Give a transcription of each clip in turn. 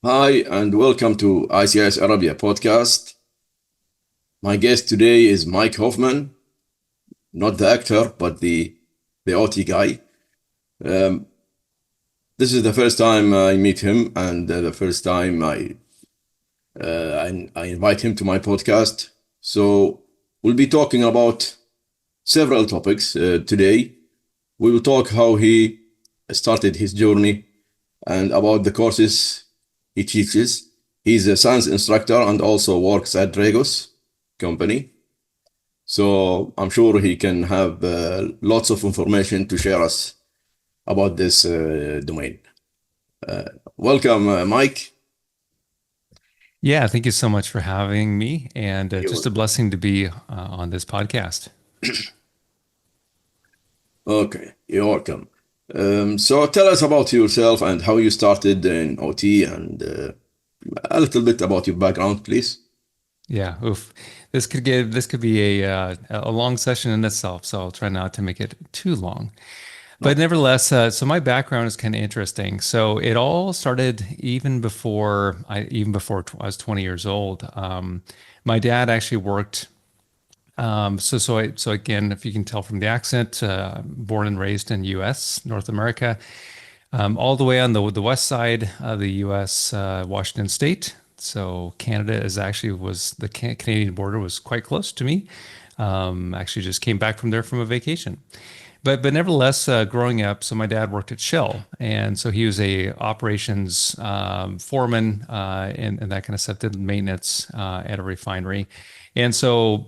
Hi, and welcome to ICIS Arabia podcast. My guest today is Mike Hoffman, not the actor, but the OT guy. Um, this is the first time I meet him, and the first time I invite him to my podcast. So we'll be talking about several topics today. We will talk how he started his journey and about the courses he teaches. He's a science instructor and also works at Dragos company. So I'm sure he can have lots of information to share us about this domain. Welcome, Mike. Yeah, thank you so much for having me, and You're just a welcome. blessing to be on this podcast. Okay, you're welcome. So tell us about yourself and how you started in OT and a little bit about your background, please. Yeah, oof. This could be a long session in itself, so I'll try not to make it too long. But Okay. nevertheless, so my background is kind of interesting. So it all started even before I was 20 years old. My dad actually worked. So again, if you can tell from the accent, born and raised in U.S., North America. All the way on the west side of the U.S., Washington State. So Canada is actually was the Canadian border was quite close to me. Actually, just came back from there from a vacation. But nevertheless, growing up, so my dad worked at Shell, and so he was a operations foreman and that kind of stuff, did maintenance at a refinery. And so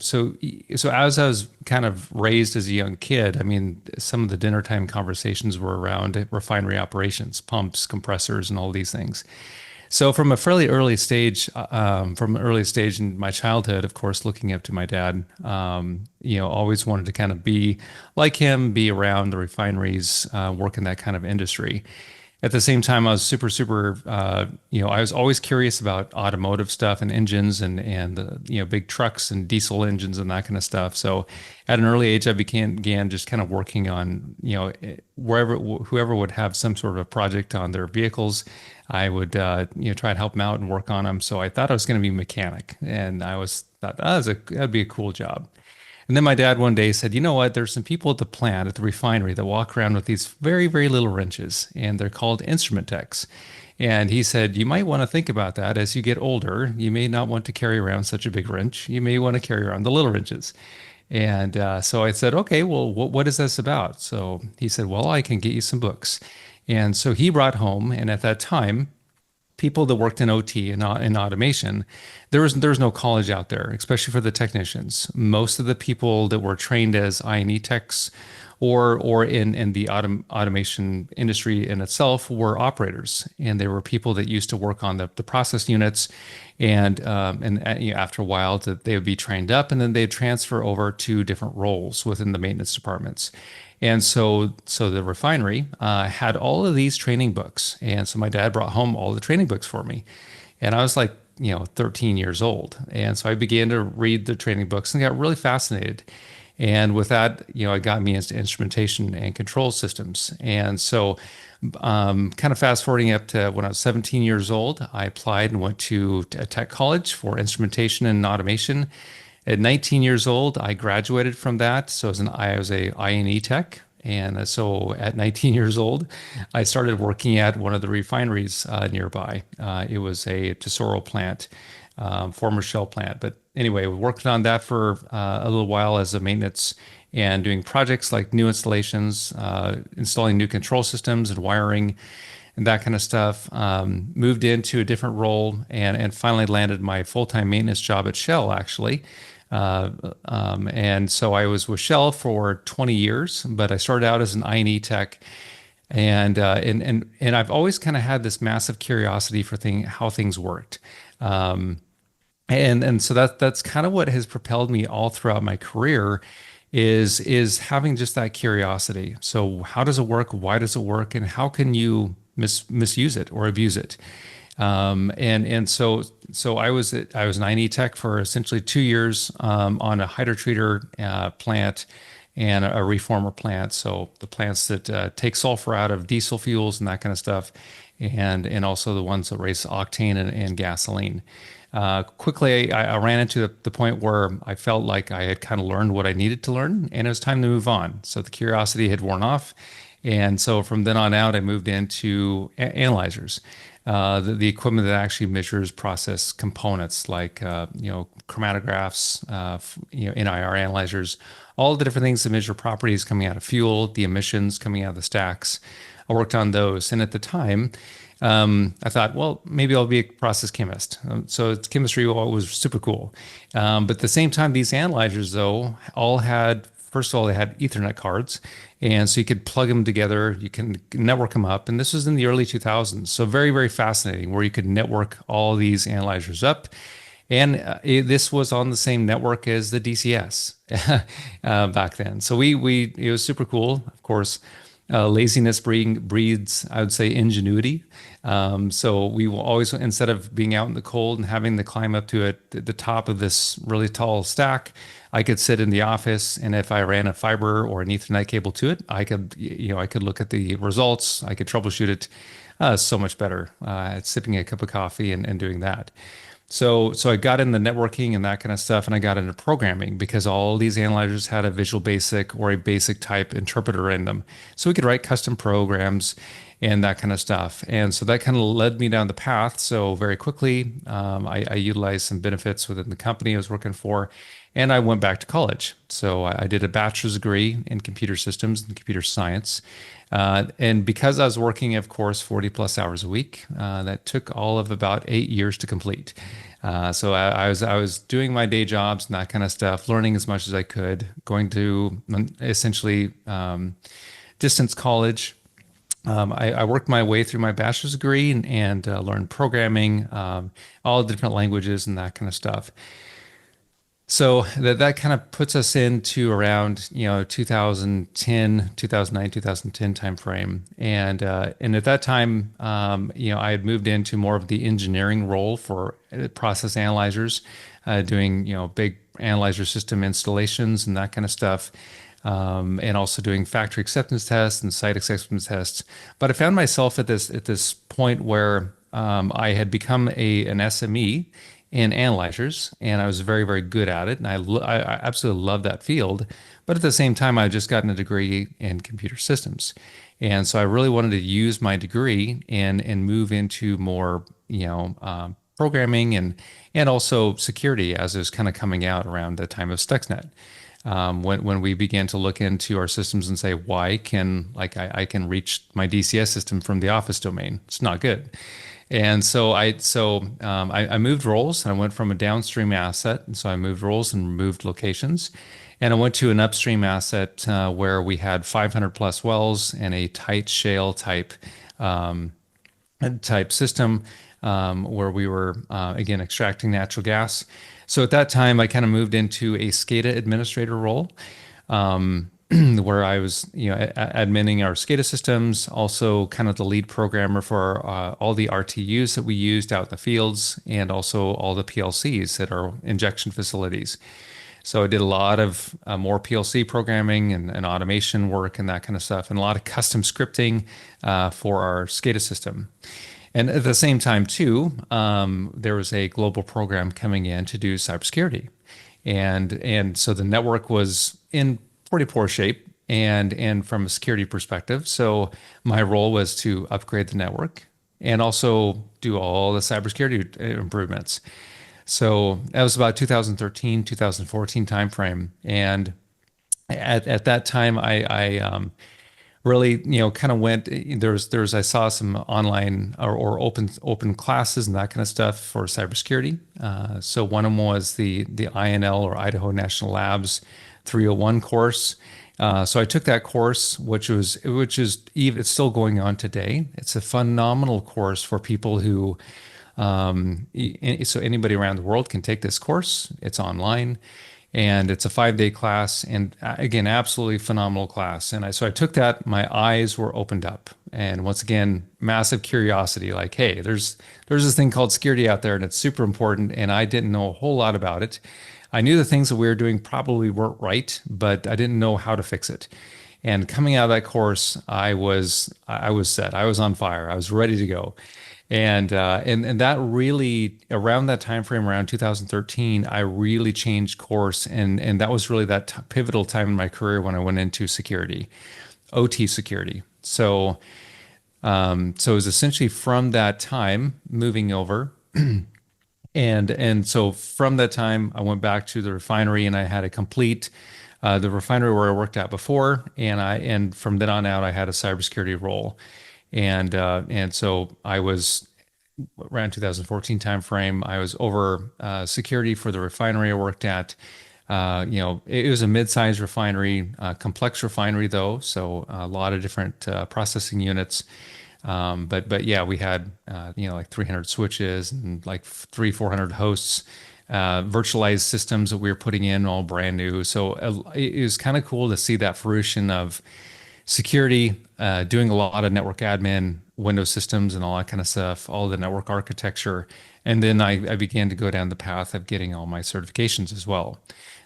as I was kind of raised as a young kid, I mean, some of the dinner time conversations were around refinery operations, pumps, compressors, and all these things. So from an early stage in my childhood, of course, looking up to my dad, always wanted to kind of be like him, be around the refineries, work in that kind of industry. At the same time, I was I was always curious about automotive stuff and engines and big trucks and diesel engines and that kind of stuff. So at an early age, I began just kind of working on, wherever, whoever would have some sort of a project on their vehicles, I would, try and help them out and work on them. So I thought I was going to be a mechanic, and I was thought that'd be a cool job. And then my dad one day said, "You know what? There's some people at the plant, at the refinery, that walk around with these very, very little wrenches, and they're called instrument techs." And he said, "You might want to think about that as you get older. You may not want to carry around such a big wrench. You may want to carry around the little wrenches." And so I said, "Okay, well, what is this about?" So he said, "Well, I can get you some books." And so he brought home, and at that time, people that worked in OT and in automation, there was no college out there, especially for the technicians. Most of the people that were trained as I&E techs or in the automation industry in itself were operators, and they were people that used to work on the process units, and after a while that they would be trained up, and then they'd transfer over to different roles within the maintenance departments. And so the refinery had all of these training books. And so my dad brought home all the training books for me. And I was like, 13 years old. And so I began to read the training books and got really fascinated. And with that, it got me into instrumentation and control systems. And so, kind of fast forwarding up to when I was 17 years old, I applied and went to a tech college for instrumentation and automation. At 19 years old, I graduated from that. So I was a I&E tech. And so at 19 years old, I started working at one of the refineries nearby. It was a Tesoro plant, former Shell plant. But anyway, we worked on that for a little while as a maintenance and doing projects like new installations, installing new control systems and wiring and that kind of stuff. Moved into a different role and finally landed my full-time maintenance job at Shell, actually. And so I was with Shell for 20 years, but I started out as an I&E tech, and I've always kind of had this massive curiosity for how things worked. And so that's kind of what has propelled me all throughout my career is having just that curiosity. So how does it work? Why does it work? And how can you misuse it or abuse it? And so I was an I&E tech for essentially 2 years on a hydrotreater plant and a reformer plant. So the plants that take sulfur out of diesel fuels and that kind of stuff, and also the ones that raise octane and gasoline. Quickly, I ran into the point where I felt like I had kind of learned what I needed to learn, and it was time to move on. So the curiosity had worn off. And so from then on out, I moved into analyzers, the equipment that actually measures process components like chromatographs, NIR analyzers, all the different things that measure properties coming out of fuel, the emissions coming out of the stacks. I worked on those, and at the time, I thought, well, maybe I'll be a process chemist. So chemistry was super cool. But at the same time, these analyzers, though, all had, first of all, they had Ethernet cards. And so you could plug them together, you can network them up. And this was in the early 2000s. So very, very fascinating where you could network all these analyzers up. And this was on the same network as the DCS back then. So it was super cool. Of course, laziness breeds, I would say, ingenuity. So we will always, instead of being out in the cold and having to climb up to the top of this really tall stack, I could sit in the office, and if I ran a fiber or an Ethernet cable to it, I could look at the results, I could troubleshoot it so much better, sipping a cup of coffee and doing that. So I got into networking and that kind of stuff, and I got into programming because all these analyzers had a Visual Basic or a basic type interpreter in them. So we could write custom programs and that kind of stuff. And so that kind of led me down the path. So very quickly, I utilized some benefits within the company I was working for, and I went back to college. So I did a bachelor's degree in computer systems and computer science. And because I was working, of course, 40 plus hours a week, that took all of about 8 years to complete. So I was doing my day jobs and that kind of stuff, learning as much as I could, going to essentially distance college. I worked my way through my bachelor's degree and learned programming, all the different languages and that kind of stuff. So that kind of puts us into around 2010, 2009, 2010 timeframe, and at that time I had moved into more of the engineering role for process analyzers, doing big analyzer system installations and that kind of stuff, and also doing factory acceptance tests and site acceptance tests. But I found myself at this point where I had become an SME in analyzers, and I was very, very good at it, and I absolutely love that field. But at the same time, I just gotten a degree in computer systems, and so I really wanted to use my degree and move into more programming and also security as it was kind of coming out around the time of Stuxnet. When we began to look into our systems and say, why can I can reach my DCS system from the Office domain? It's not good. And so I moved roles, and I went from a downstream asset, and so I moved roles and moved locations, and I went to an upstream asset where we had 500 plus wells and a tight shale type system where we were again extracting natural gas. So at that time, I kind of moved into a SCADA administrator role. Where I was, adminning our SCADA systems, also kind of the lead programmer for all the RTUs that we used out in the fields, and also all the PLCs at our injection facilities. So I did a lot of more PLC programming and automation work and that kind of stuff, and a lot of custom scripting for our SCADA system. And at the same time, too, there was a global program coming in to do cybersecurity, and so the network was in pretty poor shape and from a security perspective. So my role was to upgrade the network and also do all the cybersecurity improvements. So that was about 2013, 2014 timeframe. And at that time, I really, kind of went, I saw some online or open classes and that kind of stuff for cybersecurity. So one of them was the INL, or Idaho National Labs 301 course. So I took that course, which is even, it's still going on today. It's a phenomenal course for people who, so anybody around the world can take this course. It's online, and it's a 5-day class, and again, absolutely phenomenal class. And so I took that, my eyes were opened up, and once again, massive curiosity, like, hey, there's this thing called security out there, and it's super important, and I didn't know a whole lot about it. I knew the things that we were doing probably weren't right, but I didn't know how to fix it. And coming out of that course, I was set. I was on fire. I was ready to go. And that really around that time frame, around 2013, I really changed course, and that was really that pivotal time in my career when I went into security, OT security. So it was essentially from that time moving over. And so from that time, I went back to the refinery and I had a complete the refinery where I worked at before, and from then on out, I had a cybersecurity role, and so I was around 2014 timeframe. I was over security for the refinery I worked at. It was a mid-sized refinery, complex refinery though, so a lot of different processing units. But yeah, we had like 300 switches and like 400 hosts, virtualized systems that we were putting in, all brand new. So it was kind of cool to see that fruition of security, doing a lot of network admin, Windows systems, and all that kind of stuff, all the network architecture. And then I began to go down the path of getting all my certifications as well.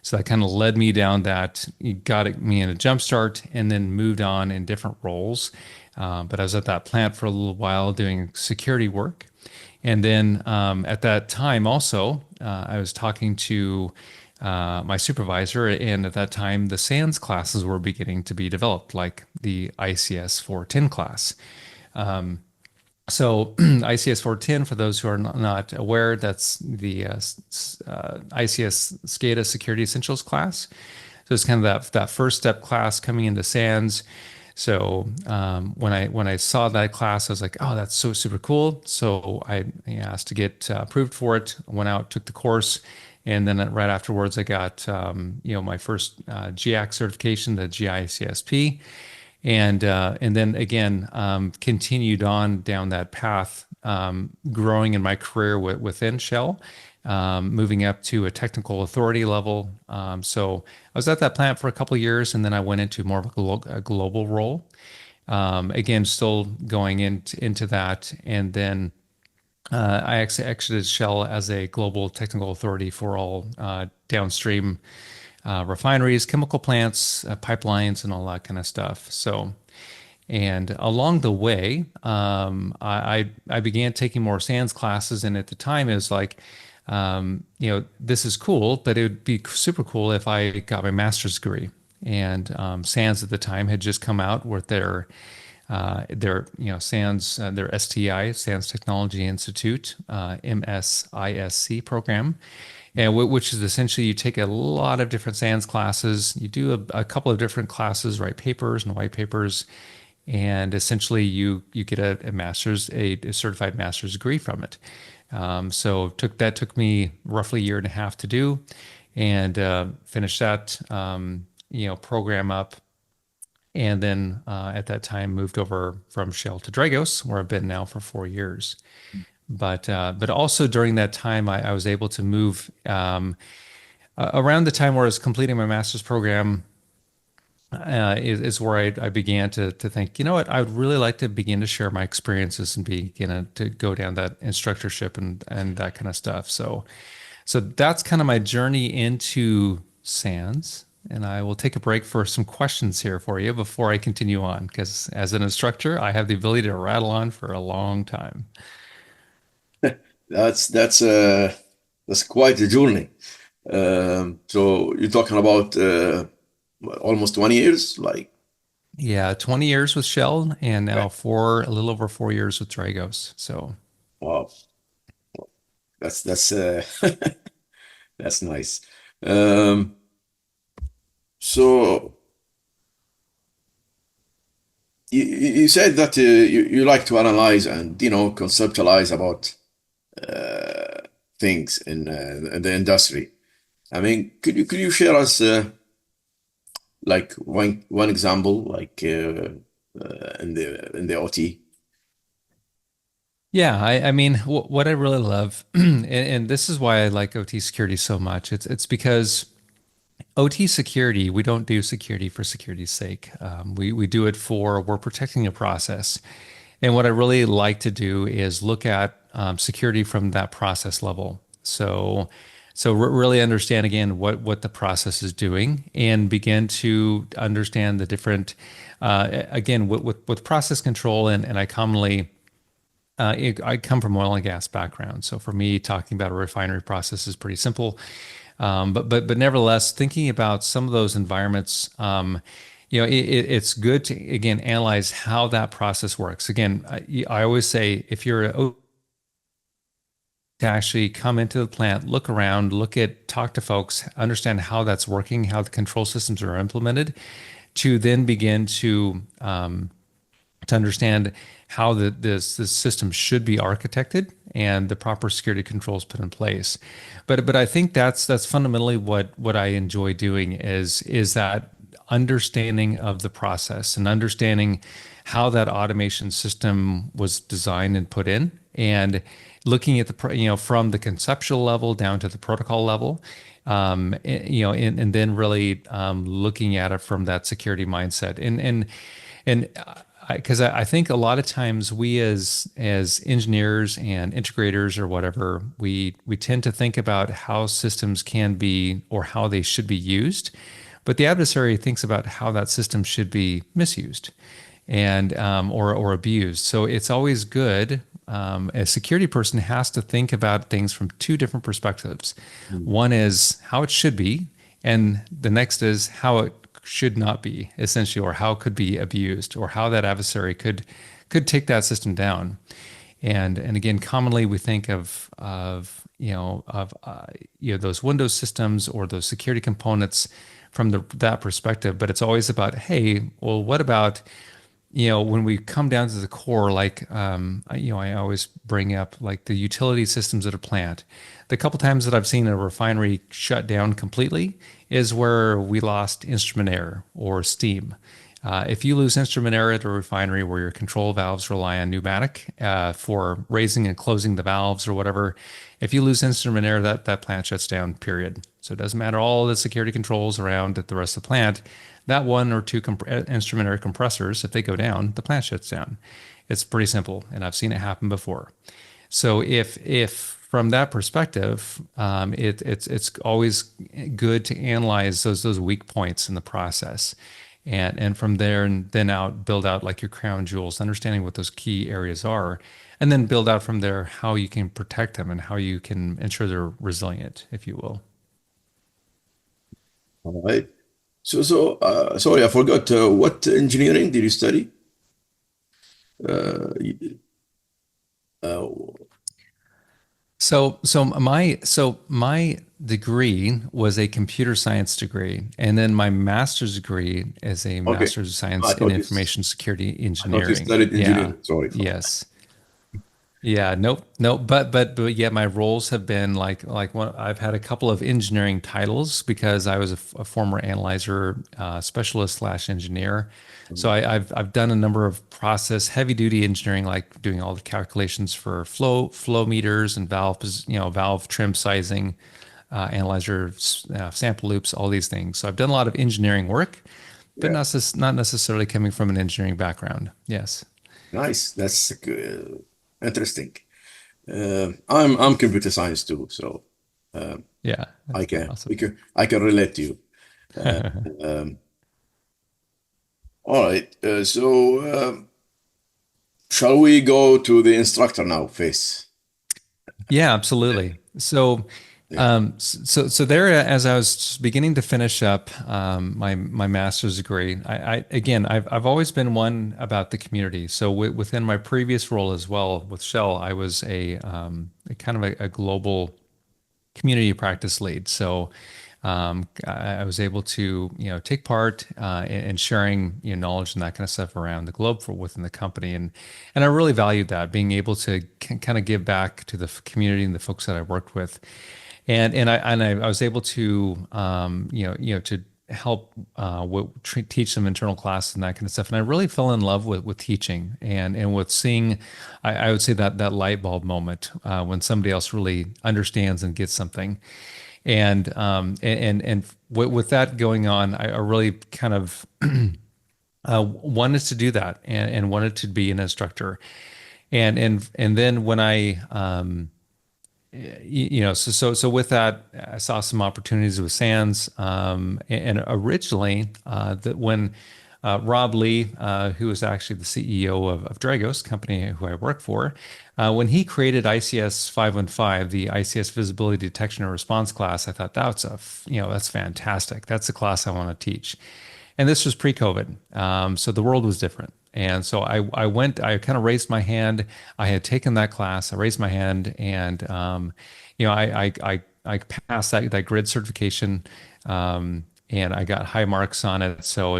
So that kind of led me down that, got me in a jump start, and then moved on in different roles. But I was at that plant for a little while doing security work. And then at that time also, I was talking to my supervisor, and at that time, the SANS classes were beginning to be developed, like the ICS 410 class. So ICS 410, for those who are not aware, that's the ICS SCADA Security Essentials class. So it's kind of that first step class coming into SANS. So when I saw that class, I was like, oh, that's so super cool. So I asked to get approved for it. Went out, took the course, and then right afterwards, I got my first GIAC certification, the GICSP, and then again continued on down that path, growing in my career within Shell, moving up to a technical authority level. So I was at that plant for a couple of years, and then I went into more of a global role. Again, still going into that, and then I actually exited Shell as a global technical authority for all downstream refineries, chemical plants, pipelines, and all that kind of stuff. So, and along the way, I began taking more SANS classes, and at the time, it was like, this is cool, but it would be super cool if I got my master's degree. And SANS at the time had just come out with their SANS, their STI, SANS Technology Institute, MSISC program, and which is essentially you take a lot of different SANS classes, you do a couple of different classes, write papers and white papers, and essentially you get a certified master's degree from it. So took me roughly a year and a half to do, and finished that program up. And then at that time moved over from Shell to Dragos, where I've been now for 4 years. But also during that time, I was able to move around the time where I was completing my master's program. Is where I began to think, you know what, I would really like to begin to share my experiences and begin to go down that instructorship and that kind of stuff. So that's kind of my journey into SANS. And I will take a break for some questions here for you before I continue on, because as an instructor, I have the ability to rattle on for a long time. That's quite a journey. So you're talking about almost 20 years, like Yeah, 20 years with Shell, and now a little over 4 years with Dragos. So wow, that's that's nice. Um, so you said that you like to analyze and conceptualize about things in the industry. I mean, could you share us like one example, like in the OT? yeah, I mean, what I really love, and this is why I like OT security so much. It's because OT security, we don't do security for security's sake. We do it for, we're protecting a process. And what I really like to do is look at security from that process level. So So really understand again what the process is doing and begin to understand the different again with process control and I commonly I come from oil and gas background. So for me, talking about a refinery process is pretty simple. But nevertheless, thinking about some of those environments, it's good to again analyze how that process works. Again, I always say if you're to actually come into the plant, look around, talk to folks, understand how that's working, how the control systems are implemented, to then begin to understand how this system should be architected and the proper security controls put in place. But I think that's fundamentally what I enjoy doing is that understanding of the process and understanding how that automation system was designed and put in and looking at from the conceptual level down to the protocol level and then really looking at it from that security mindset and because I think a lot of times we as engineers and integrators or whatever, we tend to think about how systems can be or how they should be used, but the adversary thinks about how that system should be misused and or abused. So it's always good. A security person has to think about things from two different perspectives. Mm. One is how it should be, and the next is how it should not be, essentially, or how it could be abused, or how that adversary could take that system down. And again, commonly we think of those Windows systems or those security components from that perspective, but it's always about, hey, well, what about when we come down to the core, like, I always bring up like the utility systems at a plant. The couple times that I've seen a refinery shut down completely is where we lost instrument air or steam. If you lose instrument air at a refinery where your control valves rely on pneumatic for raising and closing the valves or whatever, if you lose instrument air, that plant shuts down, period. So it doesn't matter all the security controls around at the rest of the plant. That one or two instrument air compressors, if they go down, the plant shuts down. It's pretty simple, and I've seen it happen before. So if from that perspective, it's always good to analyze those weak points in the process, and from there and then build out like your crown jewels, understanding what those key areas are, and then build out from there how you can protect them and how you can ensure they're resilient, if you will. All right. Sorry, I forgot. What engineering did you study? Y- uh, So my degree was a computer science degree, and then my master's degree is a okay. master's of science I in thought you, information security I thought you engineering. studied Yeah. engineering. Sorry for that. Yes. Yeah, nope, nope. But yeah, my roles have been like one. I've had a couple of engineering titles because I was a former analyzer specialist slash engineer. So Mm. I've done a number of process heavy duty engineering, like doing all the calculations for flow meters and valve trim sizing, analyzer sample loops, all these things. So I've done a lot of engineering work, but Yeah, not necessarily coming from an engineering background. Yes. nice. That's interesting. I'm computer science too, so um, Yeah. I can Awesome. we can I can relate to you. Uh, um, all right. Shall we go to the instructor now phase? Yeah, absolutely. So, Yeah. there, as I was beginning to finish up my master's degree, I've always been one about the community. So within my previous role as well with Shell, I was a kind of a global community practice lead. So I was able to take part in sharing knowledge and that kind of stuff around the globe for within the company, and I really valued that being able to kind of give back to the community and the folks that I worked with, and I was able to to help teach some internal classes and that kind of stuff. And I really fell in love with teaching and with seeing, I would say that light bulb moment when somebody else really understands and gets something. With that going on, I really kind of wanted to do that and wanted to be an instructor. And then when I So with that, I saw some opportunities with Sands, and originally, that when Rob Lee, who was actually the CEO of Dragos, company who I work for, when he created ICS 515, the ICS Visibility Detection and Response class, I thought that's fantastic. That's the class I want to teach. And this was pre-COVID, so the world was different. And so I kind of raised my hand. I had taken that class. I raised my hand, and I passed that grid certification, and I got high marks on it. So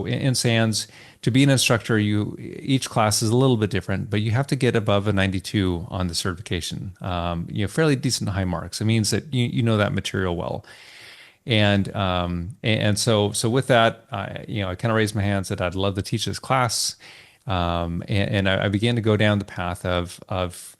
in SANS, to be an instructor, each class is a little bit different, but you have to get above a 92 on the certification. Fairly decent high marks. It means that you know that material well. And so with that, I kind of raised my hand and said I'd love to teach this class. And I began to go down the path of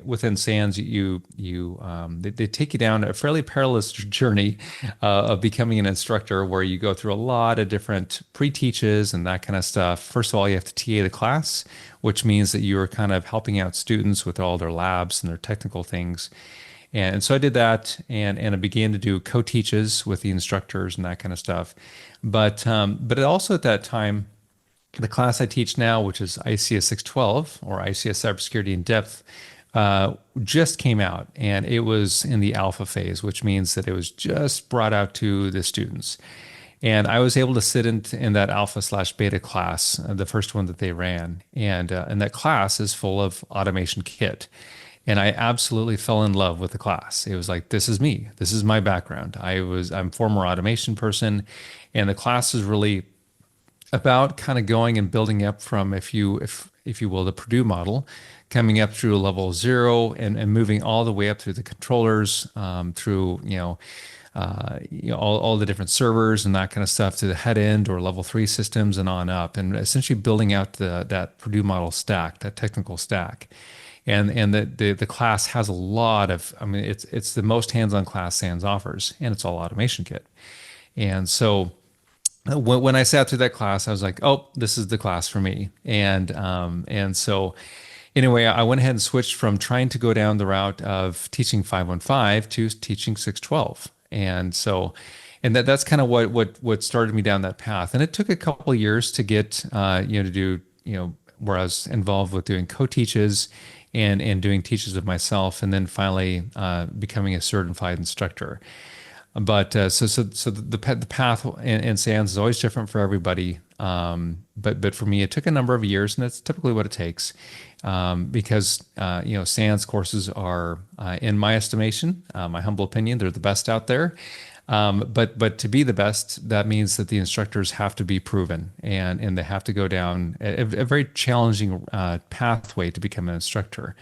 within SANS, they take you down a fairly perilous journey of becoming an instructor, where you go through a lot of different pre-teaches and that kind of stuff. First of all, you have to TA the class, which means that you're kind of helping out students with all their labs and their technical things. And so I did that, and I began to do co-teaches with the instructors and that kind of stuff. But also at that time, the class I teach now, which is ICS 612 or ICS Cybersecurity in Depth, just came out, and it was in the alpha phase, which means that it was just brought out to the students. And I was able to sit in that alpha/beta class, the first one that they ran, and that class is full of automation kit. And I absolutely fell in love with the class. It was like, this is me. This is my background. I'm a former automation person, and the class is really about kind of going and building up from, if you will, the Purdue model, coming up through level 0 and moving all the way up through the controllers, through all the different servers and that kind of stuff, to the head end or level 3 systems and on up, and essentially building out that Purdue model stack, that technical stack. And the class has a lot of, I mean, it's the most hands-on class SANS offers, and it's all automation kit. And so when I sat through that class, I was like, oh, this is the class for me. And so anyway, I went ahead and switched from trying to go down the route of teaching 515 to teaching 612. And that's kind of what started me down that path. And it took a couple of years to get to do, where I was involved with doing co-teaches and doing teaches of myself, and then finally becoming a certified instructor. But so the path in SANS is always different for everybody. But for me, it took a number of years, and that's typically what it takes, because SANS courses are, in my estimation, my humble opinion, they're the best out there. But to be the best, that means that the instructors have to be proven, and they have to go down a very challenging pathway to become an instructor.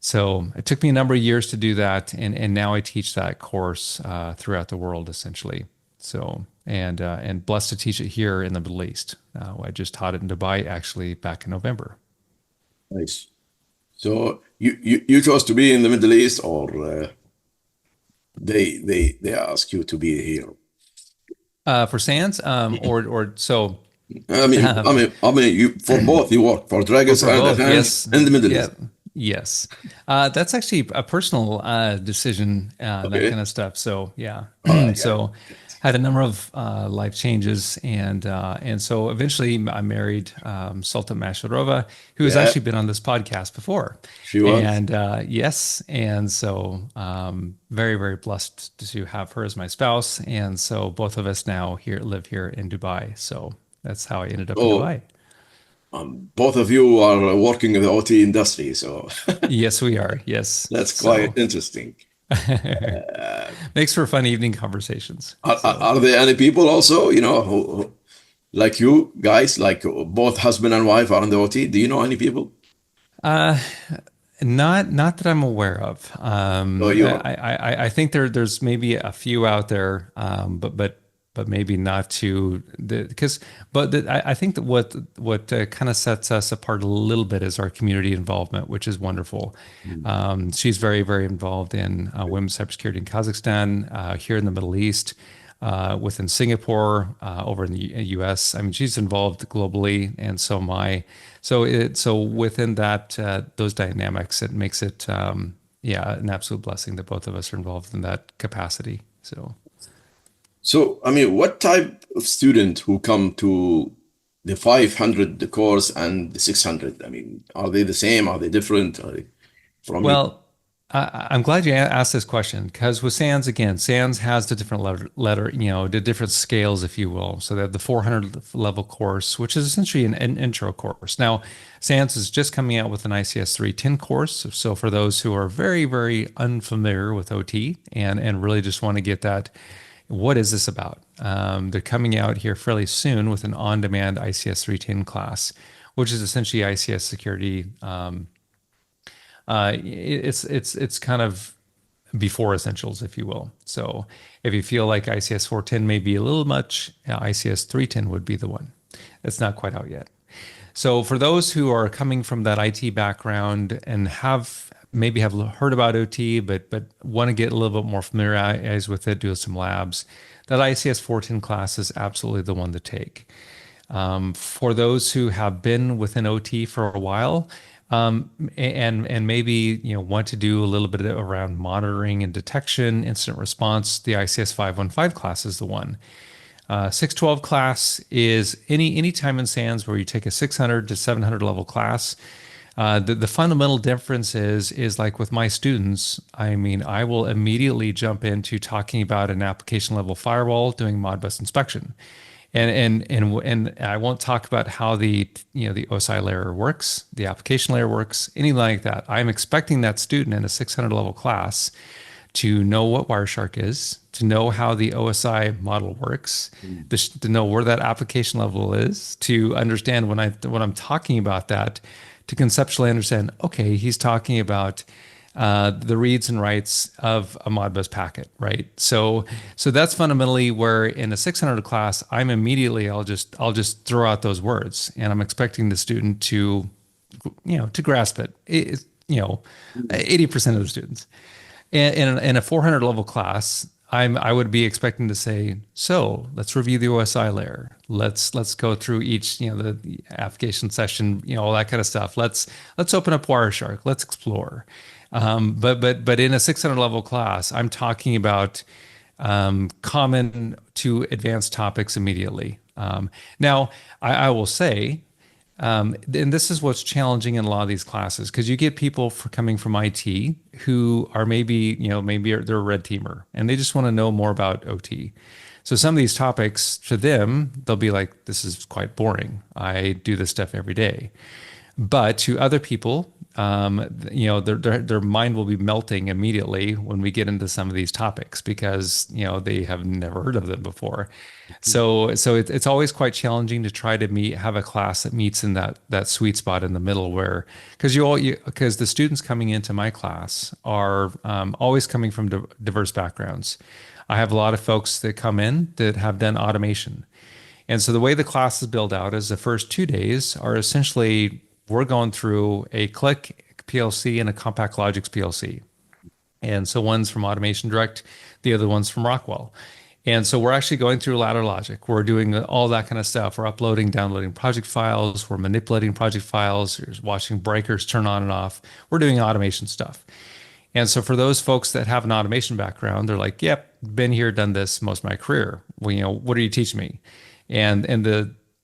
So it took me a number of years to do that, and now I teach that course throughout the world, essentially. So and blessed to teach it here in the Middle East. I just taught it in Dubai, actually, back in November. Nice. So you chose to be in the Middle East, or they ask you to be here? For SANS, or so. You, for both, you work for Dragos For and both, Advance yes. in the Middle Yeah. East. Yes. That's actually a personal decision, that Okay. kind of stuff. So yeah. I got So had a number of life changes, and so eventually I married Sultan Masharova, who has Yeah, actually been on this podcast before. she was. And yes, and so very, very blessed to have her as my spouse. And so both of us now live here in Dubai. So that's how I ended up in Oh, Dubai. both of you are working in the OT industry, so Yes, we are. Yes. that's quite So interesting. Uh, makes for fun evening conversations. So, are there any people also, who like you guys, like both husband and wife are in the OT? Do you know any people? uh, not that I'm aware of. So you are. I think there's maybe a few out there, but maybe not to the because I think that what kind of sets us apart a little bit is our community involvement, which is wonderful. Mm. She's very, very involved in women's cybersecurity in Kazakhstan, here in the Middle East, within Singapore, over in the U.S. I mean, she's involved globally, and so within that those dynamics, it makes it yeah, an absolute blessing that both of us are involved in that capacity. So, So, I mean, what type of student who come to the 500 course and the 600? I mean, are they the same? Are they different? Are they from you? well, I'm glad you asked this question because with SANS, again, SANS has the different the different scales, if you will. So they have the 400 level course, which is essentially an intro course. Now, SANS is just coming out with an ICS 310 course. So for those who are very, very unfamiliar with OT and really just want to get that, what is this about? They're coming out here fairly soon with an on-demand ICS 310 class, which is essentially ICS security. It's kind of before essentials, if you will. So if you feel like ICS 410 may be a little much, ICS 310 would be the one. It's not quite out yet. So for those who are coming from that IT background and have heard about OT, but want to get a little bit more familiarized with it, do some labs, that ICS 410 class is absolutely the one to take. For those who have been within OT for a while, and maybe want to do a little bit around monitoring and detection, incident response, the ICS 515 class is the one. 612 class is any time in SANS where you take a 600 to 700 level class. The fundamental difference is like with my students, I mean, I will immediately jump into talking about an application level firewall doing Modbus inspection. And I won't talk about how the OSI layer works, the application layer works, anything like that. I'm expecting that student in a 600 level class to know what Wireshark is, to know how the OSI model works, to know where that application level is, to understand when I'm talking about that, to conceptually understand, okay, he's talking about the reads and writes of a Modbus packet, right? So that's fundamentally where in a 600 class, I'll just throw out those words, and I'm expecting the student to, to grasp it. 80% of the students. In a 400 level class, I would be expecting to say, so let's review the OSI layer. Let's go through each, the application session, all that kind of stuff. Let's open up Wireshark. Let's explore. But in a 600 level class, I'm talking about common to advanced topics immediately. Now, I will say, and this is what's challenging in a lot of these classes, because you get people coming from IT who are they're a red teamer and they just want to know more about OT. So some of these topics to them, they'll be like, this is quite boring. I do this stuff every day. But to other people, their mind will be melting immediately when we get into some of these topics because they have never heard of them before. So it's always quite challenging to try to have a class that meets in that sweet spot in the middle where because the students coming into my class are always coming from diverse backgrounds. I have a lot of folks that come in that have done automation. And so the way the class is built out is the first 2 days are essentially we're going through a Click PLC and a Compact Logics PLC. And so one's from Automation Direct, the other one's from Rockwell. And so we're actually going through ladder logic. We're doing all that kind of stuff. We're uploading, downloading project files. We're manipulating project files. We're watching breakers turn on and off. We're doing automation stuff. And so for those folks that have an automation background, they're like, yep, been here, done this most of my career. Well, what are you teaching me? And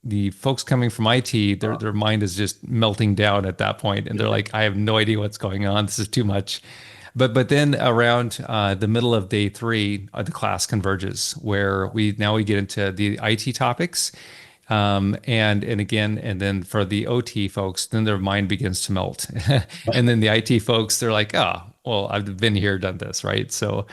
the folks coming from IT, their mind is just melting down at that point, and they're like, I have no idea what's going on. This is too much. But then around the middle of day 3, the class converges, where we get into the IT topics, and then for the OT folks, then their mind begins to melt, and then the IT folks, they're like, oh, well, I've been here, done this, right? So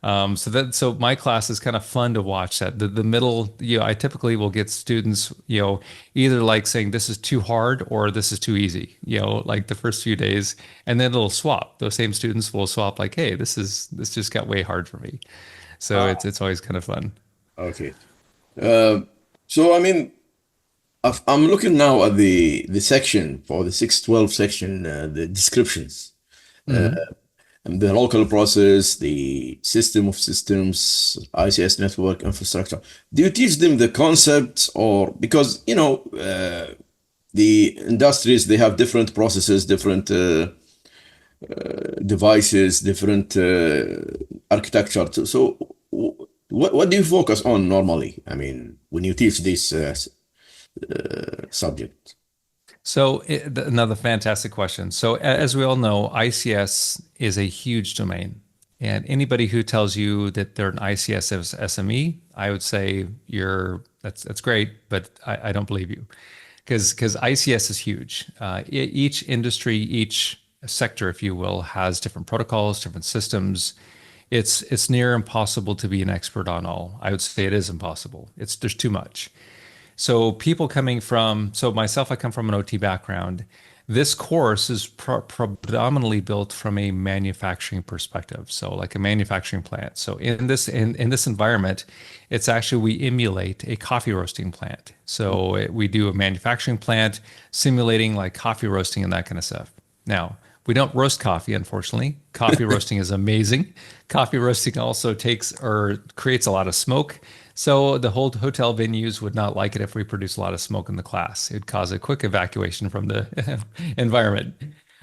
my class is kind of fun to watch. That the middle, I typically will get students, either like saying this is too hard or this is too easy, like the first few days, and then it'll swap. Those same students will swap, like, hey, this just got way hard for me. So it's always kind of fun. Okay. Uh, so I mean, I'm looking now at the section for the 612 section, the descriptions. Uh, Hmm. and the local process, the system of systems, ICS network infrastructure. Do you teach them the concepts, or because the industries they have different processes, different devices, different architecture. So, what do you focus on normally? I mean, when you teach this subject? So another fantastic question. So as we all know, ICS is a huge domain. And anybody who tells you that they're an ICS SME, I would say that's great, but I don't believe you because ICS is huge. Each industry, each sector, if you will, has different protocols, different systems. It's near impossible to be an expert on all. I would say it is impossible. There's too much. So people coming from, so myself, I come from an OT background. This course is predominantly built from a manufacturing perspective, so like a manufacturing plant. So in this environment, it's actually we emulate a coffee roasting plant. So we do a manufacturing plant simulating like coffee roasting and that kind of stuff. Now, we don't roast coffee, unfortunately. Coffee roasting is amazing. Coffee roasting also takes or creates a lot of smoke. So the whole hotel venues would not like it if we produce a lot of smoke in the class. It'd cause a quick evacuation from the environment.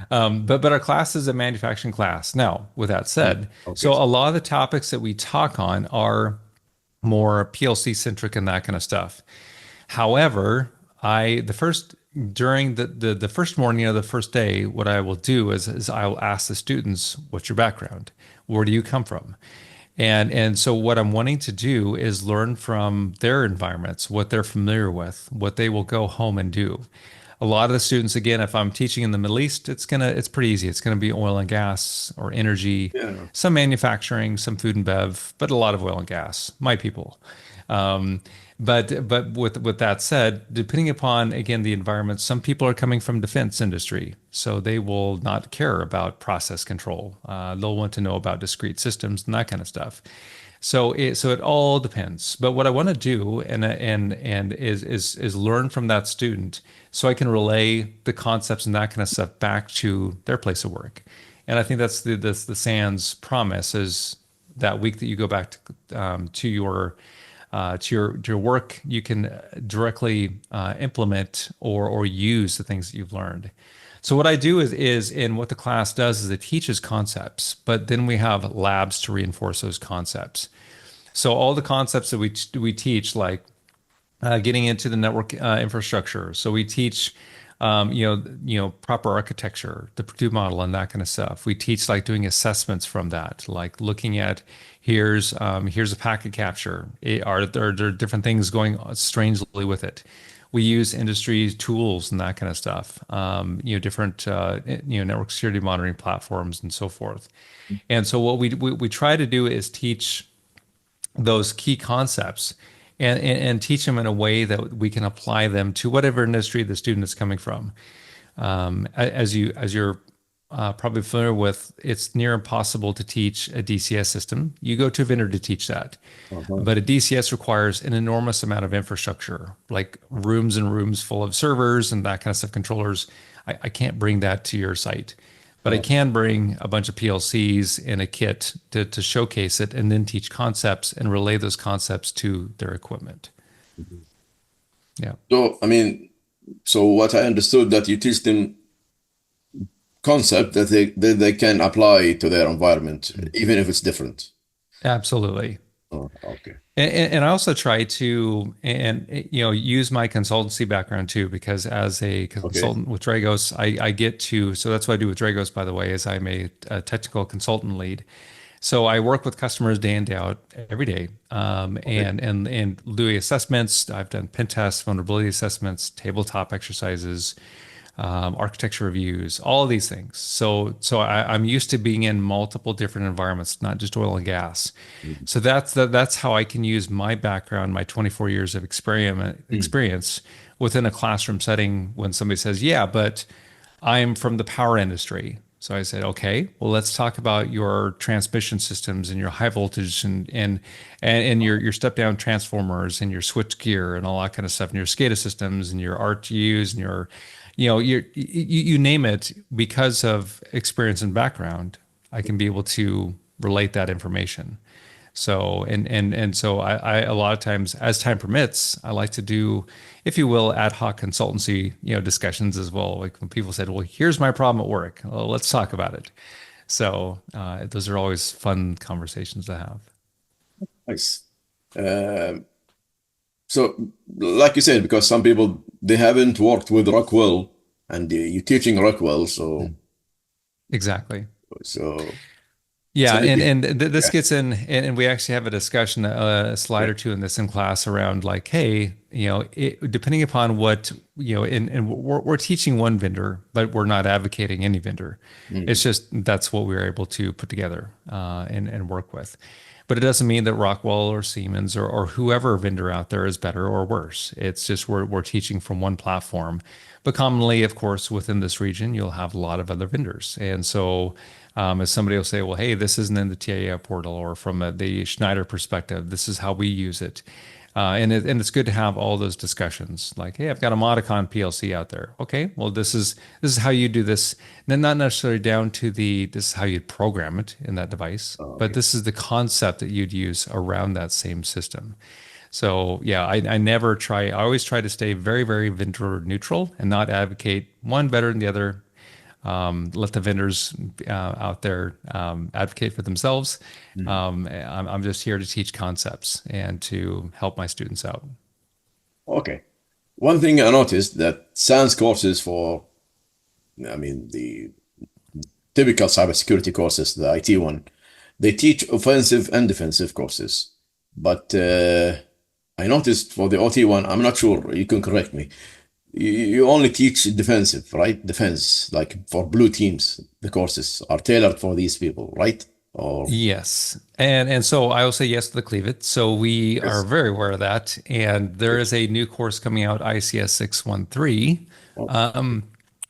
But our class is a manufacturing class. Now, with that said, Okay. so a lot of the topics that we talk on are more PLC centric and that kind of stuff. However, I the first during the first morning of the first day, what I will do is I will ask the students, "What's your background? Where do you come from?" And so what I'm wanting to do is learn from their environments, what they're familiar with, what they will go home and do. A lot of the students, again, if I'm teaching in the Middle East, it's pretty easy. It's going to be oil and gas or energy, Yeah. some manufacturing, some food and bev, but a lot of oil and gas. My people. Um, but with that said, depending upon again the environment, some people are coming from defense industry, so they will not care about process control. They'll want to know about discrete systems and that kind of stuff. So it all depends. But what I want to do and is learn from that student so I can relay the concepts and that kind of stuff back to their place of work. And I think that's the SANS promise is that week that you go back to your work, you can directly implement or use the things that you've learned. So what I do is and what the class does is it teaches concepts, but then we have labs to reinforce those concepts. So all the concepts that we teach, like getting into the network infrastructure. So we teach, proper architecture, the Purdue model, and that kind of stuff. We teach like doing assessments from that, like looking at here's a packet capture. Are there different things going strangely with it? We use industry tools and that kind of stuff. Different network security monitoring platforms and so forth. And so what we try to do is teach those key concepts and teach them in a way that we can apply them to whatever industry the student is coming from. As you're probably familiar with, it's near impossible to teach a DCS system. You go to a vendor to teach that, Uh-huh. but a DCS requires an enormous amount of infrastructure, like rooms and rooms full of servers and that kind of stuff, controllers. I can't bring that to your site. But I can bring a bunch of PLCs in a kit to showcase it and then teach concepts and relay those concepts to their equipment. Yeah. So, I mean, so what I understood that you teach them concept that they can apply to their environment, even if it's different. Absolutely. Oh, okay. And I also try to use my consultancy background too, because as a Okay. consultant with Dragos, I get to, so that's what I do with Dragos, by the way, is I'm a technical consultant lead. So I work with customers day in, day out, every day, Okay. and do assessments. I've done pen tests, vulnerability assessments, tabletop exercises, architecture reviews, all of these things. So I'm used to being in multiple different environments, not just oil and gas. Mhm. So that's how I can use my background, my 24 years of Mm. experience within a classroom setting when somebody says, "Yeah, but I'm from the power industry." So I said, "Okay, well, let's talk about your transmission systems and your high voltage and your step down transformers and your switch gear and all that kind of stuff and your SCADA systems and your RTUs and you name it. Because of experience and background, I can be able to relate that information." So and so I a lot of times, as time permits, I like to do, if you will, ad hoc consultancy, discussions as well. Like when people said, "Well, here's my problem at work. Well, let's talk about it." So those are always fun conversations to have. Nice. Uh, so, like you said, because some people they haven't worked with Rockwell, and you're teaching Rockwell, Mm. Exactly. so Yeah, and maybe this yeah. gets in, and we actually have a discussion, a slide or two in this in class around like, hey, depending upon what, and we're teaching one vendor, but we're not advocating any vendor. It's Mm. just that's what we were able to put together and work with. But it doesn't mean that Rockwell or Siemens or whoever vendor out there is better or worse. It's just we're teaching from one platform. But commonly, of course, within this region, you'll have a lot of other vendors. And so as somebody will say, well, hey, this isn't in the TIA portal, or from the Schneider perspective, this is how we use it. And it's good to have all those discussions. Like, hey, I've got a Modicon PLC out there. Okay, well, this is how you do this. And then not necessarily down to this is how you'd program it in that device, Oh, but okay. this is the concept that you'd use around that same system. So yeah, I never try. I always try to stay very, very vendor neutral and not advocate one better than the other. Let the vendors out there advocate for themselves. Mm. I'm just here to teach concepts and to help my students out. Okay. One thing I noticed that SANS courses for, I mean, the typical cybersecurity courses, the IT one, they teach offensive and defensive courses. But I noticed for the OT one, I'm not sure, you can correct me. You only teach defensive, right? Defense, like for blue teams, the courses are tailored for these people, right? Or Yes. And so I will say yes to the Cleave It. So we are yes. very aware of that. And there is a new course coming out, ICS 613, Oh, um,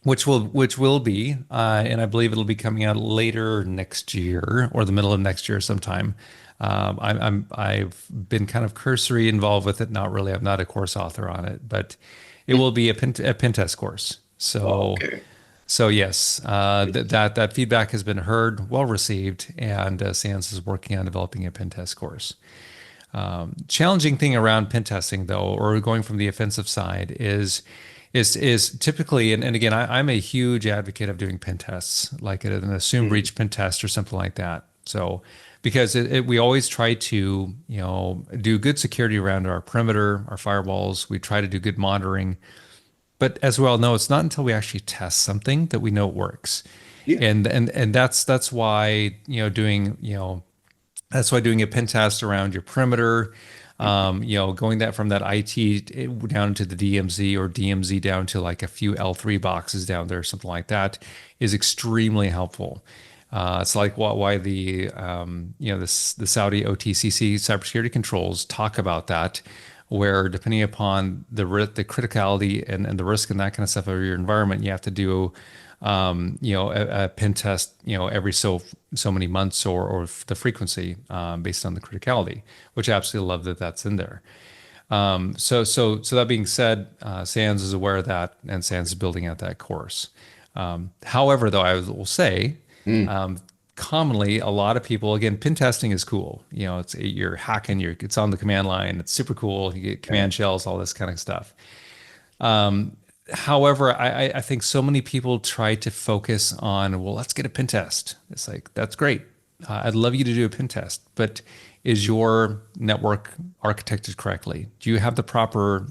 which will be, and I believe it'll be coming out later next year or the middle of next year sometime. I've been kind of cursory involved with it. Not really. I'm not a course author on it, but it will be a pen test course. So okay. so yes, that feedback has been heard, well received, and SANS is working on developing a pen test course. Challenging thing around pen testing, though, or going from the offensive side, is typically, and again, I'm a huge advocate of doing pen tests, like an assume Mm. breach pen test or something like that. So because we always try to do good security around our perimeter, our firewalls. We try to do good monitoring, but as we all know, it's not until we actually test something that we know it works. Yeah. And that's why doing a pen test around your perimeter, going that from that IT down to the DMZ, or DMZ down to like a few L3 boxes down there, something like that, is extremely helpful. It's like why the Saudi OTCC cybersecurity controls talk about that, where depending upon the criticality and the risk and that kind of stuff of your environment, you have to do a pen test, every so many months, or the frequency based on the criticality, which I absolutely love that that's in there. So that being said, SANS is aware of that, and SANS is building out that course. However, though, I will say, Mm. um, commonly a lot of people, again, pen testing is cool. You're hacking, it's on the command line. It's super cool. You get Yeah. command shells, all this kind of stuff. However, I think so many people try to focus on, well, let's get a pen test. It's like, that's great. I'd love you to do a pen test, but is your network architected correctly? Do you have the proper,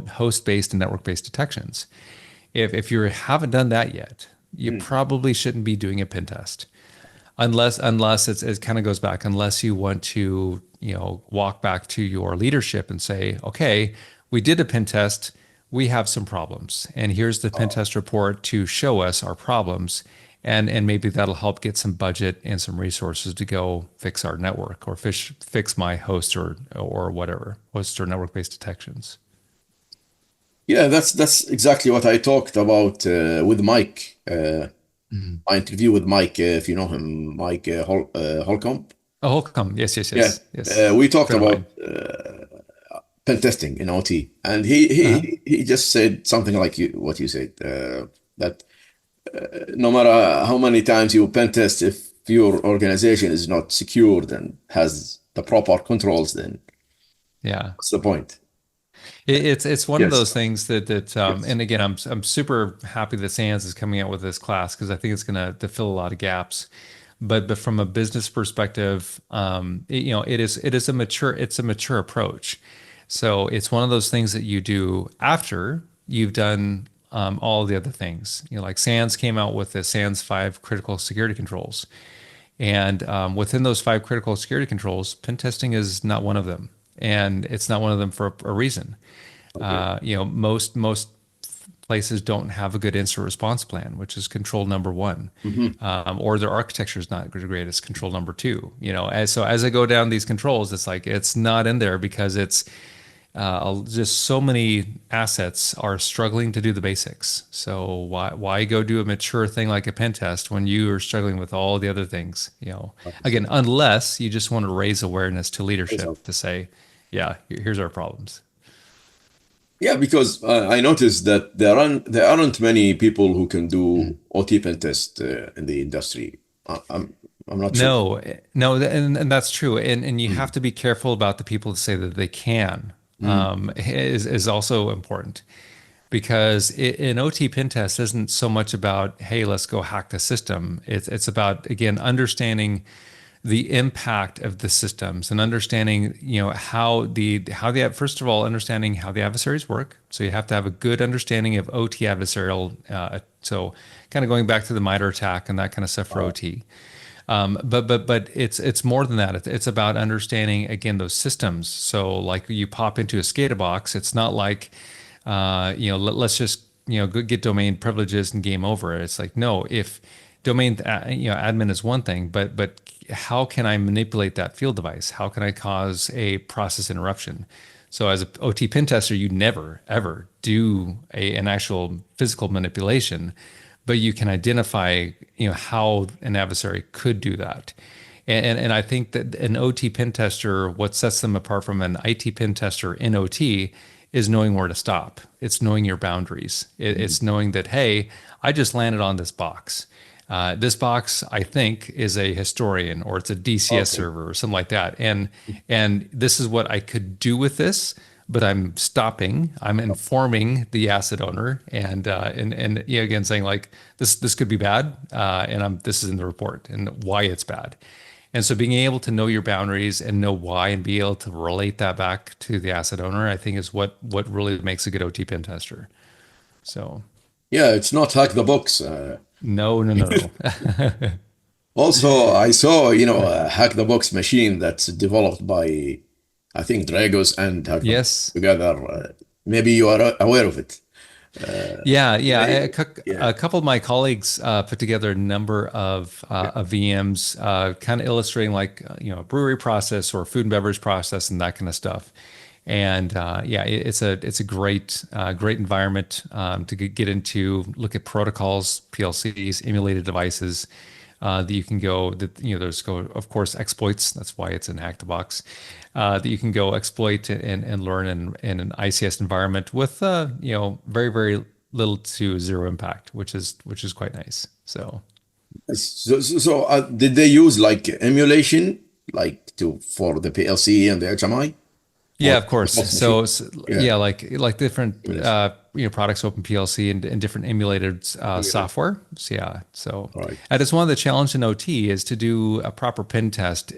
host-based and network-based detections? If you haven't done that yet, you Mm. probably shouldn't be doing a pen test, unless it kind of goes back, unless you want to, walk back to your leadership and say, okay, we did a pen test, we have some problems, and here's the pen Oh, test report to show us our problems, and maybe that'll help get some budget and some resources to go fix our network, or fix my host, or whatever, host or network based detections. yeah, that's exactly what I talked about with Mike. Mhm. My interview with Mike, if you know him, Mike Holcomb. Oh, Holcomb. Yes, yes, Yeah, yes, yes. we talked Friend of about mine. pen testing in OT, and he Uh-huh. he he just said something like what you said, that no matter how many times you pen test, if your organization is not secured and has the proper controls, then Yeah. what's the point? It's one of Yes. those things that Yes. and again I'm super happy that SANS is coming out with this class because I think it's gonna to fill a lot of gaps. But from a business perspective, it's a mature approach. So it's one of those things that you do after you've done all the other things. Like SANS came out with the SANS 5 critical security controls. And within those 5 critical security controls, pen testing is not one of them. And it's not one of them for a reason. Okay. Most places don't have a good incident response plan, which is control number one, Hmm. or their architecture is not great. It's control number two. As I go down these controls, it's like it's not in there because it's just so many assets are struggling to do the basics. So why go do a mature thing like a pen test when you are struggling with all the other things? Again, unless you just want to raise awareness to leadership to say, yeah, here's our problems. Yeah, because I noticed that there aren't many people who can do OT pen test in the industry. I'm not sure. No, no, and that's true. And you have Mm. to be careful about the people that say that they can, Mm. is also important because an OT pen test isn't so much about, hey, let's go hack the system. It's about, again, understanding the impact of the systems and understanding, first of all, understanding how the adversaries work. So you have to have a good understanding of OT adversarial. So kind of going back to the MITRE attack and that kind of stuff for OT. But it's more than that. It's about understanding again those systems. So like you pop into a SCADA box, it's not like let's just go get domain privileges and game over. It's like no, if domain admin is one thing, but how can I manipulate that field device? How can I cause a process interruption? So as a OT pen tester, you never ever do an actual physical manipulation, but you can identify how an adversary could do that. And I think that an OT pen tester, what sets them apart from an IT pen tester in OT is knowing where to stop. It's knowing your boundaries. Mm. It's knowing that, hey, I just landed on this box. This box, I think, is a historian or it's a DCS Okay. server or something like that. And this is what I could do with this, but I'm stopping. I'm informing the asset owner, and again saying like this could be bad, and this is in the report and why it's bad. And so being able to know your boundaries and know why and be able to relate that back to the asset owner, I think is what really makes a good OT pen tester. So Yeah, it's not hack the box. no, no, no, no. Also, I saw, a hack the box machine that's developed by, I think, Dragos and hack the box Yes. together. Maybe you are aware of it. Yeah, yeah. They, yeah. A couple of my colleagues put together a number of VMs, kind of illustrating like a brewery process or food and beverage process and that kind of stuff. And yeah, it's a great environment to get into, look at protocols, PLCs, emulated devices. That you can go that there's of course exploits. That's why it's in Hack the Box. That you can go exploit and learn in an ICS environment with very very little to zero impact, which is quite nice. So So, did they use like emulation, like for the PLC and the HMI, yeah, or of course. box machine? Yeah. Yeah, like different Yes. products, Open PLC and different emulated Yeah. software. So yeah, so All right. and it's one of the challenge in OT is to do a proper pen test.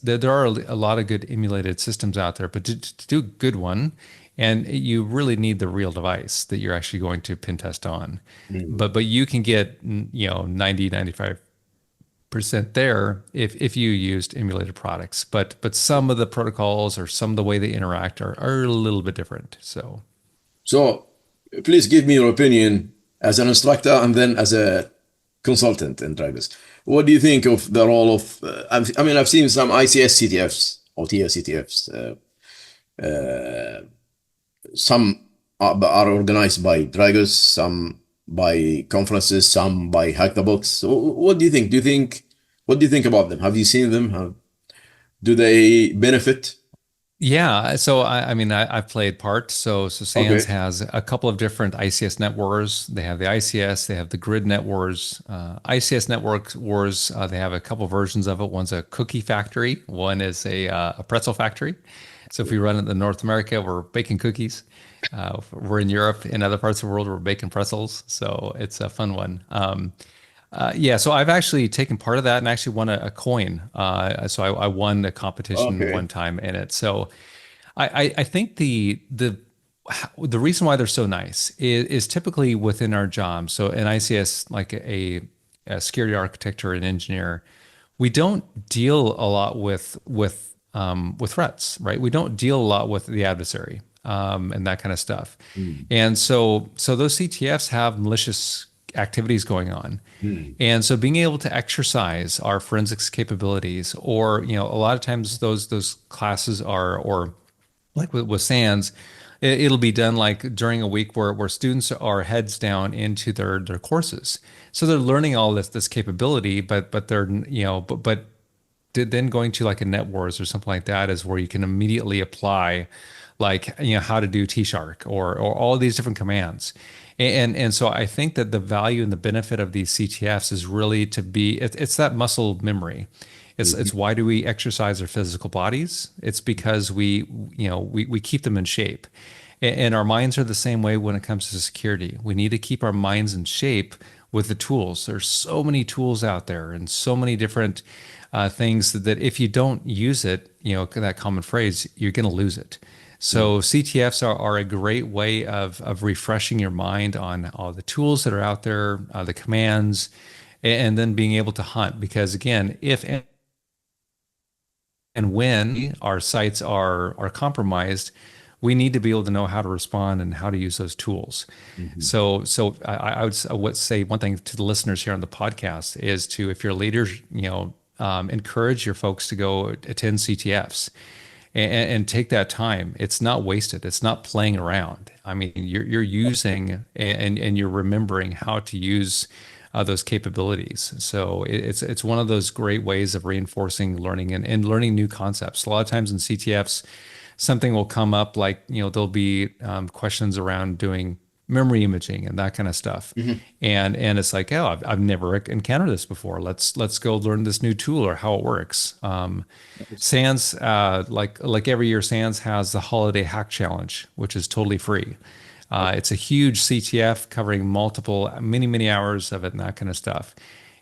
There are a lot of good emulated systems out there, but to do a good one, and you really need the real device that you're actually going to pen test on. Mm. But you can get 90-95% there if you used emulated products. But some of the protocols or some of the way they interact are a little bit different. So So, please give me your opinion as an instructor and then as a consultant in Dragos. What do you think of the role of? I mean, I've seen some ICS CTFs, OTS CTFs. Some are organized by Dragos, some by conferences, some by Hack the Box. So what do you think? What do you think about them? Have you seen them? Do they benefit? Yeah, so I mean I've played part. So SANS Okay. has a couple of different ICS networks. They have the ICS, they have the grid networks. ICS network wars. They have a couple versions of it. One's a cookie factory. One is a pretzel factory. So if we run it in North America, we're baking cookies. We're in Europe, in other parts of the world, we're baking pretzels. So it's a fun one. Yeah, so I've actually taken part of that and actually won a coin. So I won a competition one Okay. time in it. So I think the reason why they're so nice is typically within our job. So an ICS, like a security architect or an engineer, we don't deal a lot with threats, right? We don't deal a lot with the adversary and that kind of stuff. Mm. And so those CTFs have malicious activities going on. Mm. And so being able to exercise our forensics capabilities, or a lot of times those classes are, or like with SANS, it'll be done like during a week where students are heads down into their courses. So they're learning all this capability, but they're but then going to like a net wars or something like that is where you can immediately apply like how to do T-Shark or all these different commands. And so I think that the value and the benefit of these CTFs is really to be it's that muscle memory. It's Mhm. why do we exercise our physical bodies? It's because we keep them in shape. And our minds are the same way when it comes to security. We need to keep our minds in shape with the tools. There's so many tools out there and so many different things that if you don't use it, that common phrase, you're going to lose it. Mm. So CTFs are a great way of refreshing your mind on all the tools that are out there, the commands, and then being able to hunt. Because again, if and when our sites are compromised, we need to be able to know how to respond and how to use those tools. Mhm. So I would say one thing to the listeners here on the podcast is to, if you're leaders, encourage your folks to go attend CTFs and take that time. It's not wasted. It's not playing around. I mean, you're using and you're remembering how to use those capabilities. So it's one of those great ways of reinforcing learning and learning new concepts. A lot of times in CTFs, something will come up like there'll be questions around doing memory imaging and that kind of stuff, Mhm. and it's like, oh, I've never encountered this before. Let's go learn this new tool or how it works. SANS, like every year, SANS has the Holiday Hack Challenge, which is totally free. It's a huge CTF covering many hours of it and that kind of stuff.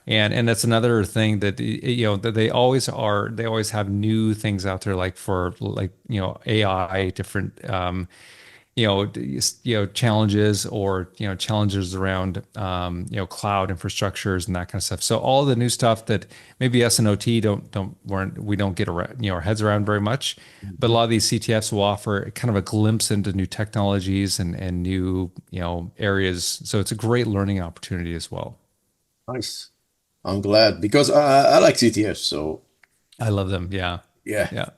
And that's another thing that that they always have new things out there like for like AI different challenges or challenges around cloud infrastructures and that kind of stuff. So all the new stuff that maybe S and OT we don't get around, our heads around very much, but a Mhm. lot of these CTFs will offer kind of a glimpse into new technologies and new areas. So it's a great learning opportunity as well. Nice. I'm glad because I like CTF. So I love them. Yeah, yeah, yeah.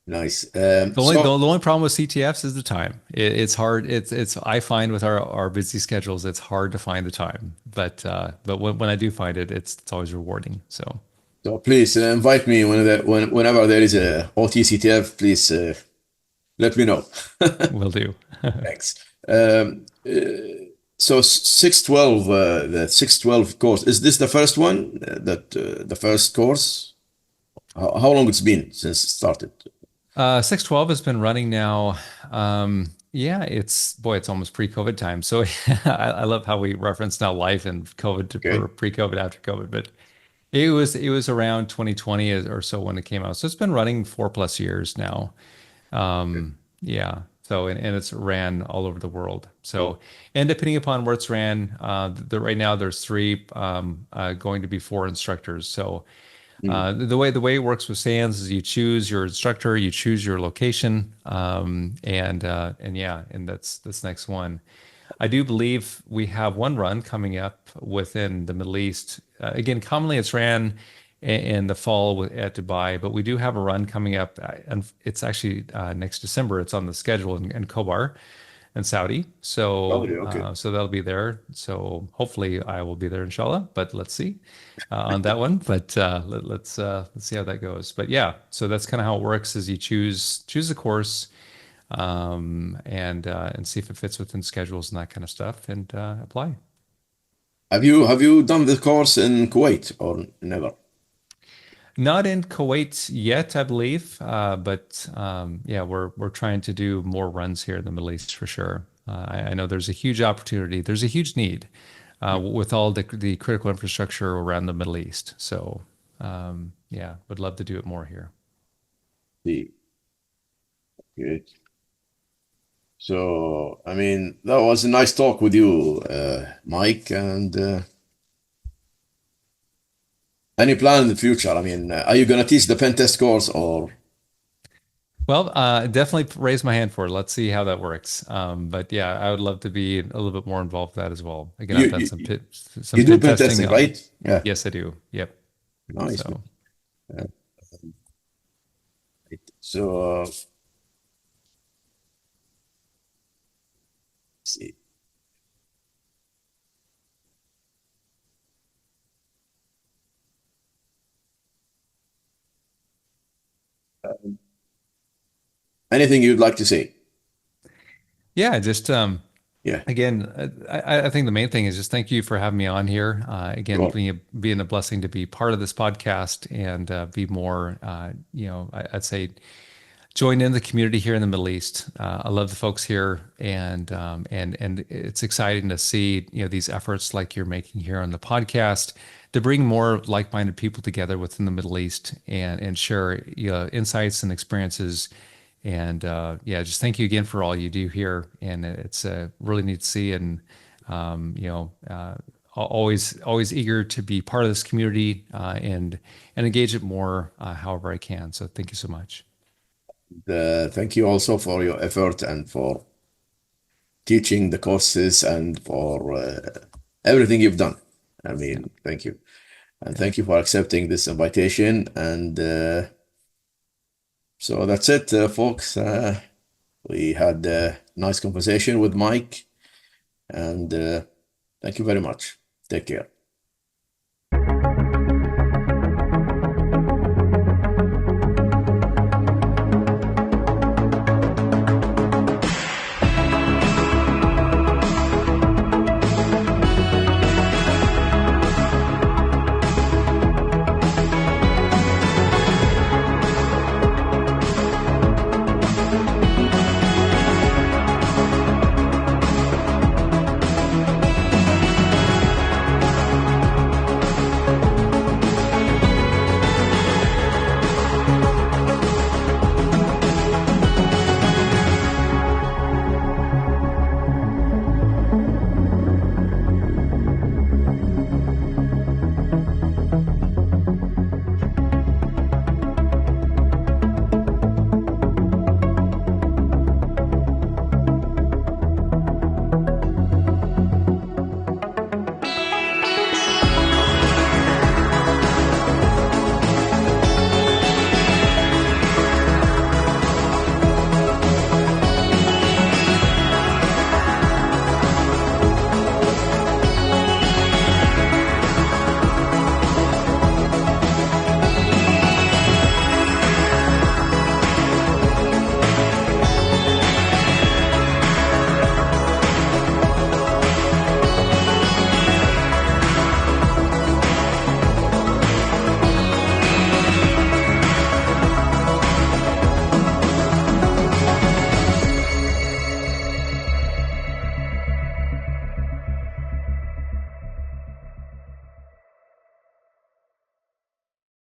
nice. The only problem with CTFs is the time. It's hard. It's I find with our busy schedules, it's hard to find the time. But when I do find it, it's always rewarding. So So please invite me whenever there is a OTCTF. Please let me know. will do. Thanks. So 612, the 612 course, is this the first one? The first course? How long it's been since it started? 612 has been running now. Yeah, it's almost pre-COVID time. So I love how we reference now life and COVID or Okay. pre-COVID, after COVID. But it was around 2020 or so when it came out. So it's been running 4+ years now. Yeah. So and it's ran all over the world. Oh. So and depending upon where it's ran, right now there's three, going to be four instructors. So Mm. the way it works with SANS is you choose your instructor, you choose your location, and yeah, and that's next one. I do believe we have one run coming up within the Middle East. Again, commonly it's ran in the fall at Dubai, but we do have a run coming up, and it's actually next December. It's on the schedule in Kobar. in Saudi. So Lovely. Okay. so that'll be there. So hopefully I will be there, inshallah. But let's see on that one. But let's see how that goes. But yeah, so that's kind of how it works. Is you choose a course, and see if it fits within schedules and that kind of stuff, and apply. Have you done the course in Kuwait or never? Not in Kuwait yet, I believe, but yeah, we're trying to do more runs here in the Middle East for sure. I know there's a huge opportunity. There's a huge need with all the critical infrastructure around the Middle East. So yeah, would love to do it more here. See, good. So, I mean, that was a nice talk with you, Mike. And any plan in the future? I mean, are you gonna teach the pen test course or Well, definitely raise my hand for it. Let's see how that works. But yeah, I would love to be a little bit more involved with that as well. Again, you I've done you, some you do pin pen testing. testing, right? Yeah, Yes, I do. Yep. nice. So. Uh, so, see. Anything you'd like to say? Yeah, just Yeah, again, I think the main thing is just thank you for having me on here. Again, sure. being a blessing to be part of this podcast and be more, I'd say join in the community here in the Middle East. I love the folks here, and it's exciting to see these efforts like you're making here on the podcast to bring more like-minded people together within the Middle East and share insights and experiences. And yeah, just thank you again for all you do here, and it's really neat to see, and always eager to be part of this community and engage it more however I can. So thank you so much. Thank you also for your effort and for teaching the courses and for everything you've done. I Yeah, mean, thank you. And yeah. thank you for accepting this invitation. And so that's it, folks. We had a nice conversation with Mike, and thank you very much. Take care.